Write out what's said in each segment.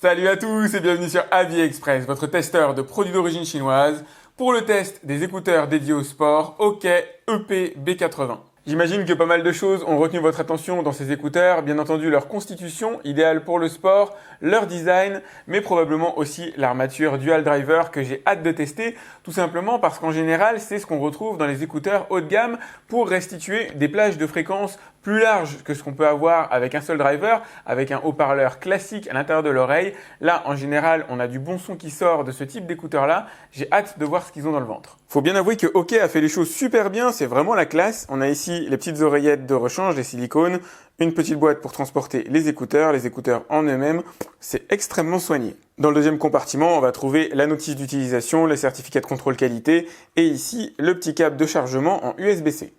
Salut à tous et bienvenue sur AliExpress, votre testeur de produits d'origine chinoise pour le test des écouteurs dédiés au sport OK EP B80. J'imagine que pas mal de choses ont retenu votre attention dans ces écouteurs, bien entendu leur constitution, idéale pour le sport, leur design, mais probablement aussi l'armature dual driver que j'ai hâte de tester, tout simplement parce qu'en général, c'est ce qu'on retrouve dans les écouteurs haut de gamme pour restituer des plages de fréquences plus larges que ce qu'on peut avoir avec un seul driver, avec un haut-parleur classique à l'intérieur de l'oreille. Là, en général, on a du bon son qui sort de ce type d'écouteurs-là. J'ai hâte de voir ce qu'ils ont dans le ventre. Faut bien avouer que OK a fait les choses super bien, c'est vraiment la classe. On a ici les petites oreillettes de rechange, les silicones, une petite boîte pour transporter les écouteurs en eux-mêmes. C'est extrêmement soigné. Dans le deuxième compartiment, on va trouver la notice d'utilisation, le certificat de contrôle qualité et ici le petit câble de chargement en USB-C.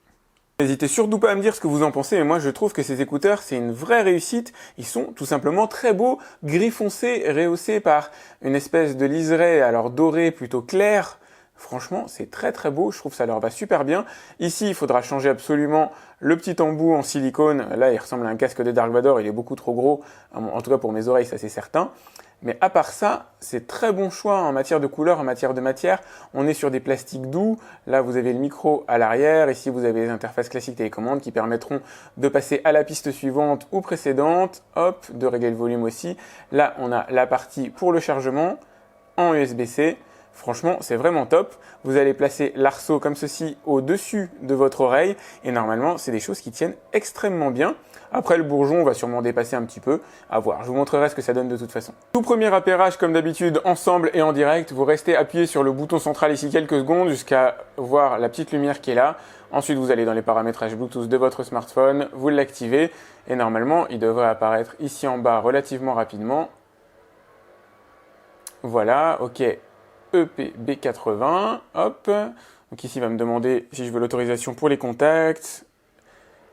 N'hésitez surtout pas à me dire ce que vous en pensez, mais moi je trouve que ces écouteurs c'est une vraie réussite. Ils sont tout simplement très beaux, gris foncé, rehaussé par une espèce de liseré alors doré plutôt clair. Franchement, c'est très très beau, je trouve que ça leur va super bien. Ici, il faudra changer absolument le petit embout en silicone. Là, il ressemble à un casque de Dark Vador, il est beaucoup trop gros. En tout cas pour mes oreilles, ça c'est certain. Mais à part ça, c'est très bon choix en matière de couleur, en matière de matière. On est sur des plastiques doux. Là, vous avez le micro à l'arrière. Ici, vous avez les interfaces classiques télécommande qui permettront de passer à la piste suivante ou précédente. Hop, de régler le volume aussi. Là, on a la partie pour le chargement en USB-C. Franchement, c'est vraiment top. Vous allez placer l'arceau comme ceci au-dessus de votre oreille et normalement, c'est des choses qui tiennent extrêmement bien. Après, le bourgeon va sûrement dépasser un petit peu. À voir, je vous montrerai ce que ça donne de toute façon. Tout premier appairage, comme d'habitude, ensemble et en direct. Vous restez appuyé sur le bouton central ici quelques secondes jusqu'à voir la petite lumière qui est là. Ensuite, vous allez dans les paramétrages Bluetooth de votre smartphone, vous l'activez et normalement, il devrait apparaître ici en bas relativement rapidement. Voilà, OK. EPB80, hop. Donc ici, il va me demander si je veux l'autorisation pour les contacts.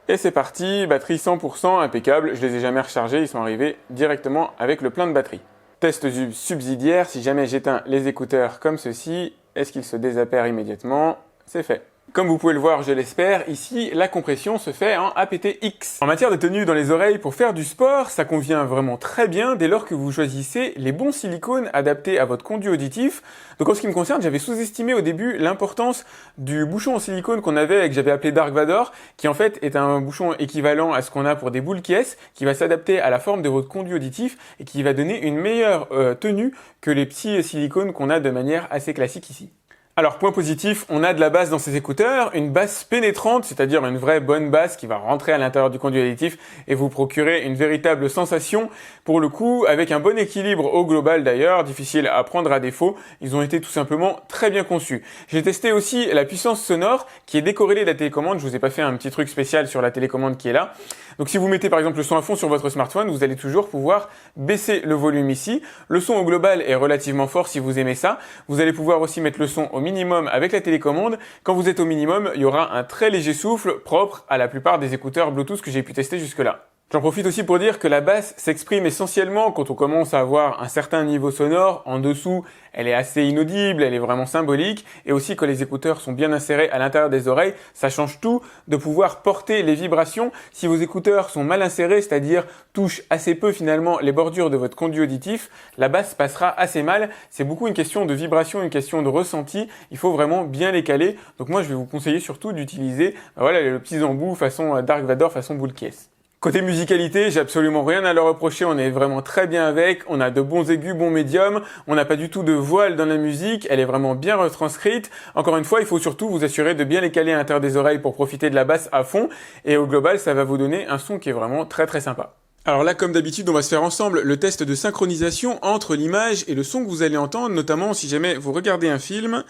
Et c'est parti, batterie 100%, impeccable. Je les ai jamais rechargés, ils sont arrivés directement avec le plein de batterie. Test subsidiaire, si jamais j'éteins les écouteurs comme ceci, est-ce qu'ils se désappairent immédiatement? C'est fait. Comme vous pouvez le voir, je l'espère, ici, la compression se fait en aptX. En matière de tenue dans les oreilles pour faire du sport, ça convient vraiment très bien dès lors que vous choisissez les bons silicones adaptés à votre conduit auditif. Donc en ce qui me concerne, j'avais sous-estimé au début l'importance du bouchon en silicone qu'on avait et que j'avais appelé Dark Vador, qui en fait est un bouchon équivalent à ce qu'on a pour des boules caisses, qui va s'adapter à la forme de votre conduit auditif et qui va donner une meilleure tenue que les petits silicones qu'on a de manière assez classique ici. Alors, point positif, on a de la basse dans ces écouteurs, une basse pénétrante, c'est-à-dire une vraie bonne basse qui va rentrer à l'intérieur du conduit auditif et vous procurer une véritable sensation. Pour le coup, avec un bon équilibre au global d'ailleurs, difficile à prendre à défaut, ils ont été tout simplement très bien conçus. J'ai testé aussi la puissance sonore qui est décorrélée de la télécommande. Je vous ai pas fait un petit truc spécial sur la télécommande qui est là. Donc si vous mettez par exemple le son à fond sur votre smartphone, vous allez toujours pouvoir baisser le volume ici. Le son au global est relativement fort si vous aimez ça. Vous allez pouvoir aussi mettre le son au minimum avec la télécommande. Quand vous êtes au minimum, il y aura un très léger souffle propre à la plupart des écouteurs Bluetooth que j'ai pu tester jusque-là. J'en profite aussi pour dire que la basse s'exprime essentiellement quand on commence à avoir un certain niveau sonore. En dessous, elle est assez inaudible, elle est vraiment symbolique. Et aussi quand les écouteurs sont bien insérés à l'intérieur des oreilles, ça change tout de pouvoir porter les vibrations. Si vos écouteurs sont mal insérés, c'est-à-dire touchent assez peu finalement les bordures de votre conduit auditif, la basse passera assez mal. C'est beaucoup une question de vibration, une question de ressenti. Il faut vraiment bien les caler. Donc moi, je vais vous conseiller surtout d'utiliser voilà, le petit embout façon Dark Vador, façon boule caisse. Côté musicalité, j'ai absolument rien à leur reprocher, on est vraiment très bien avec, on a de bons aigus, bons médiums, on n'a pas du tout de voile dans la musique, elle est vraiment bien retranscrite. Encore une fois, il faut surtout vous assurer de bien les caler à l'intérieur des oreilles pour profiter de la basse à fond, et au global, ça va vous donner un son qui est vraiment très très sympa. Alors là, comme d'habitude, on va se faire ensemble le test de synchronisation entre l'image et le son que vous allez entendre, notamment si jamais vous regardez un film.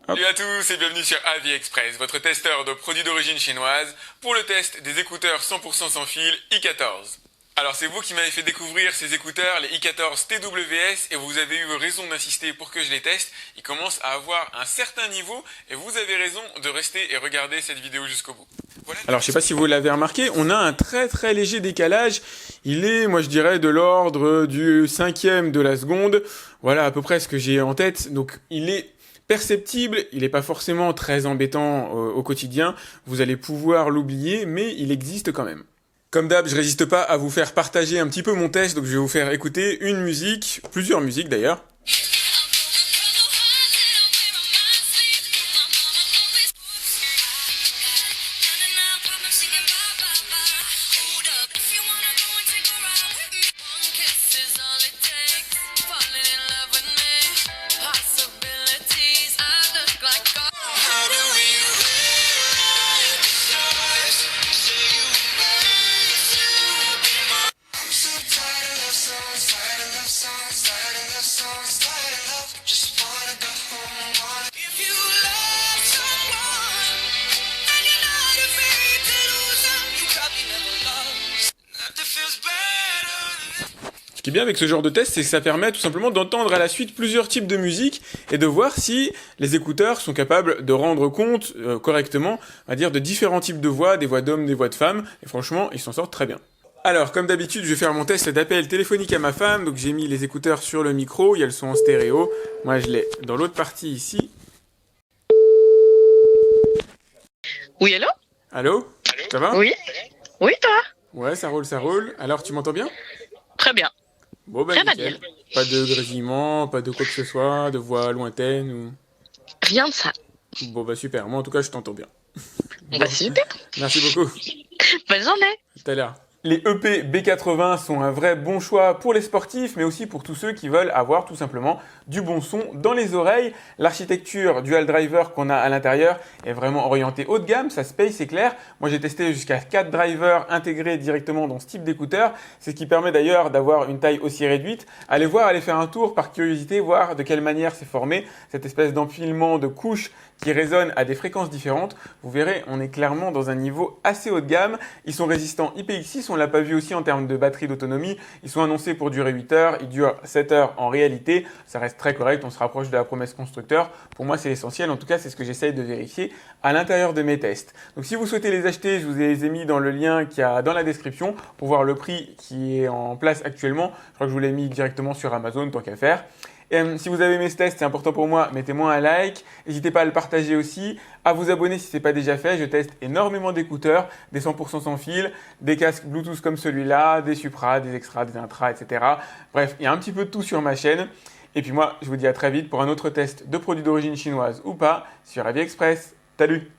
Salut à tous et bienvenue sur AliExpress, votre testeur de produits d'origine chinoise pour le test des écouteurs 100% sans fil i14. Alors c'est vous qui m'avez fait découvrir ces écouteurs, les i14 TWS, et vous avez eu raison d'insister pour que je les teste. Ils commencent à avoir un certain niveau et vous avez raison de rester et regarder cette vidéo jusqu'au bout. Voilà. Alors je sais pas si vous l'avez remarqué, on a un très très léger décalage. Il est, moi je dirais, de l'ordre du 1/5 de la seconde. Voilà à peu près ce que j'ai en tête. Donc il est perceptible, il n'est pas forcément très embêtant au quotidien, vous allez pouvoir l'oublier, mais il existe quand même. Comme d'hab, je résiste pas à vous faire partager un petit peu mon test, donc je vais vous faire écouter une musique, plusieurs musiques d'ailleurs. Ce qui est bien avec ce genre de test, c'est que ça permet tout simplement d'entendre à la suite plusieurs types de musique et de voir si les écouteurs sont capables de rendre compte correctement, on va dire, de différents types de voix, des voix d'hommes, des voix de femmes, et franchement, ils s'en sortent très bien. Alors, comme d'habitude, je vais faire mon test d'appel téléphonique à ma femme, donc j'ai mis les écouteurs sur le micro, il y a le son en stéréo, moi je l'ai dans l'autre partie ici. Oui, allô? Allô? Ça va? Oui. Oui, toi? Ouais, ça roule, ça roule. Alors, tu m'entends bien? Très bien. Bon, bah Très nickel. bien. Pas de grésillement, pas de quoi que ce soit, de voix lointaine ou... Rien de ça. Bon, bah super, moi en tout cas, je t'entends bien. Bah, c'est super. Merci beaucoup. Bonne journée. À tout à l'heure. Les EP B80 sont un vrai bon choix pour les sportifs, mais aussi pour tous ceux qui veulent avoir tout simplement du bon son dans les oreilles. L'architecture dual driver qu'on a à l'intérieur est vraiment orientée haut de gamme, ça se paye, c'est clair. Moi j'ai testé jusqu'à 4 drivers intégrés directement dans ce type d'écouteur. C'est ce qui permet d'ailleurs d'avoir une taille aussi réduite. Allez voir, allez faire un tour par curiosité, voir de quelle manière c'est formé, cette espèce d'empilement de couches qui résonnent à des fréquences différentes. Vous verrez, on est clairement dans un niveau assez haut de gamme. Ils sont résistants IPX6, on l'a pas vu aussi en termes de batterie d'autonomie. Ils sont annoncés pour durer 8 heures, ils durent 7 heures en réalité. Ça reste très correct, on se rapproche de la promesse constructeur. Pour moi, c'est l'essentiel. En tout cas, c'est ce que j'essaye de vérifier à l'intérieur de mes tests. Donc si vous souhaitez les acheter, je vous les ai mis dans le lien qu'il y a dans la description pour voir le prix qui est en place actuellement. Je crois que je vous l'ai mis directement sur Amazon, tant qu'à faire. Et si vous avez aimé ce test, c'est important pour moi, mettez-moi un like. N'hésitez pas à le partager aussi, à vous abonner si ce n'est pas déjà fait. Je teste énormément d'écouteurs, des 100% sans fil, des casques Bluetooth comme celui-là, des Supra, des Extra, des Intra, etc. Bref, il y a un petit peu de tout sur ma chaîne. Et puis moi, je vous dis à très vite pour un autre test de produits d'origine chinoise ou pas sur AliExpress. Salut!